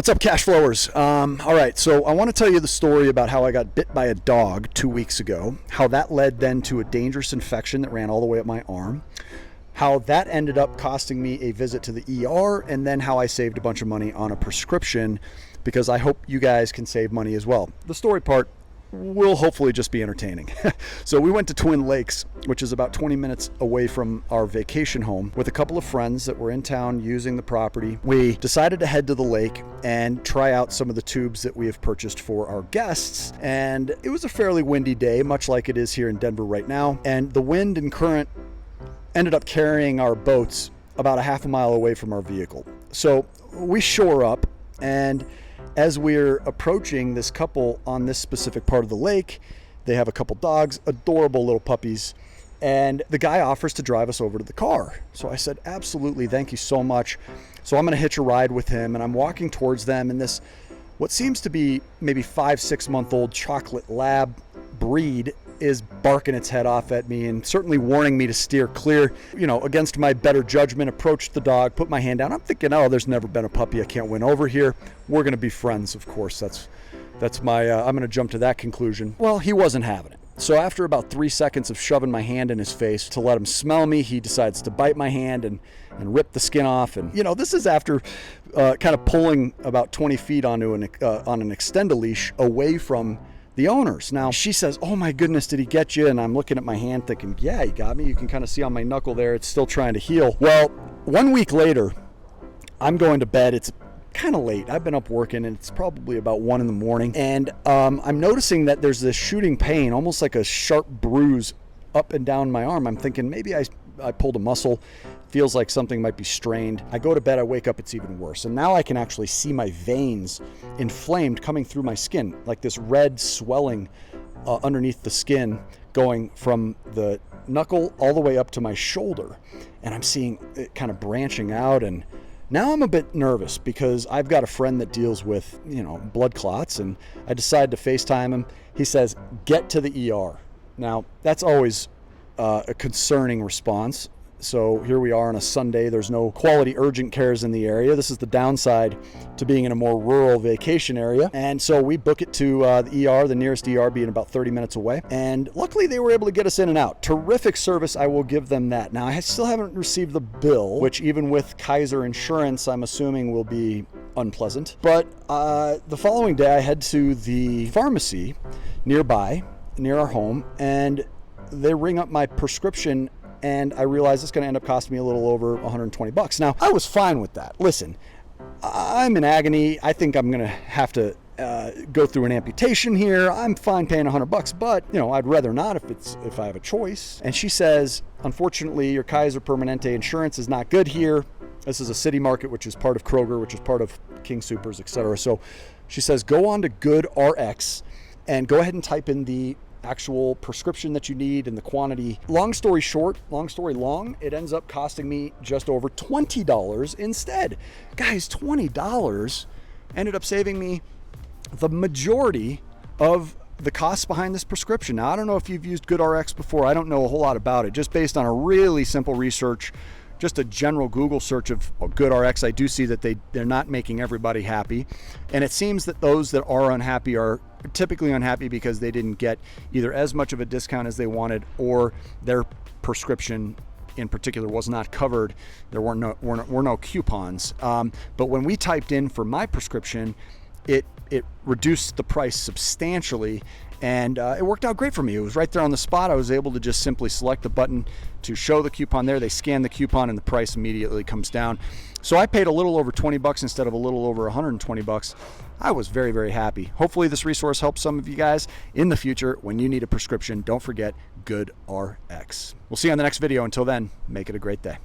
What's up, cash flowers? All right, so I want to tell you the story about how I got bit by a dog 2 weeks ago, how that led then to a dangerous infection that ran all the way up my arm, how that ended up costing me a visit to the ER, and then how I saved a bunch of money on a prescription, because I hope you guys can save money as well. The story part will hopefully just be entertaining. So we went to Twin Lakes, which is about 20 minutes away from our vacation home, with a couple of friends that were in town using the property. We decided to head to the lake and try out some of the tubes that we have purchased for our guests. And it was a fairly windy day, much like it is here in Denver right now. And the wind and current ended up carrying our boats about a half a mile away from our vehicle. So we shore up, and as we're approaching this couple on this specific part of the lake, they have a couple dogs, adorable little puppies, and the guy offers to drive us over to the car. So I said, absolutely, thank you so much. So I'm going to hitch a ride with him, and I'm walking towards them, and this, what seems to be maybe 5-6 month old chocolate lab breed, is barking its head off at me and certainly warning me to steer clear. You know, against my better judgment, approached the dog, put my hand down. I'm thinking, oh, there's never been a puppy I can't win over here. We're going to be friends, of course. That's my, I'm going to jump to that conclusion. Well, he wasn't having it. So after about 3 seconds of shoving my hand in his face to let him smell me, he decides to bite my hand and rip the skin off. And, you know, this is after kind of pulling about 20 feet onto on an extend-a-leash away from the owners. Now, she says, oh my goodness, did he get you? And I'm looking at my hand thinking, yeah, he got me. You can kind of see on my knuckle there, it's still trying to heal. Well, 1 week later, I'm going to bed. It's kind of late. I've been up working, and it's probably about 1 in the morning. And I'm noticing that there's this shooting pain, almost like a sharp bruise up and down my arm. I'm thinking maybe I pulled a muscle. Feels like something might be strained. I go to bed, I wake up, it's even worse. And now I can actually see my veins inflamed coming through my skin, like this red swelling underneath the skin going from the knuckle all the way up to my shoulder. And I'm seeing it kind of branching out. And now I'm a bit nervous because I've got a friend that deals with, you know, blood clots, and I decided to FaceTime him. He says, get to the ER. Now, that's always a concerning response. So here we are on a Sunday. There's no quality urgent cares in the area. This is the downside to being in a more rural vacation area. And so we book it to the ER, the nearest ER being about 30 minutes away. And luckily they were able to get us in and out. Terrific service, I will give them that. Now, I still haven't received the bill, which even with Kaiser insurance, I'm assuming will be unpleasant. But the following day I head to the pharmacy nearby, near our home, and they ring up my prescription, and I realize it's going to end up costing me a little over $120. Now, I was fine with that. Listen, I'm in agony. I think I'm going to have to go through an amputation here. I'm fine paying $100, but you know, I'd rather not if I have a choice. And she says, unfortunately, your Kaiser Permanente insurance is not good here. This is a city market, which is part of Kroger, which is part of King Soopers, etc. So she says, go on to GoodRx and go ahead and type in the actual prescription that you need and the quantity. Long story short, long story long, it ends up costing me just over $20 instead. Guys, $20 ended up saving me the majority of the costs behind this prescription. Now, I don't know if you've used GoodRx before. I don't know a whole lot about it. Just based on a really simple research, just a general Google search of GoodRx, I do see that they're not making everybody happy. And it seems that those that are unhappy are typically unhappy because they didn't get either as much of a discount as they wanted, or their prescription in particular was not covered. There were no coupons. But when we typed in for my prescription, it reduced the price substantially, and it worked out great for me. It was right there on the spot. I was able to just simply select the button to show the coupon there. They scan the coupon and the price immediately comes down. So I paid a little over $20 instead of a little over $120. I was very, very happy. Hopefully this resource helps some of you guys in the future when you need a prescription. Don't forget GoodRx. We'll see you on the next video. Until then, make it a great day.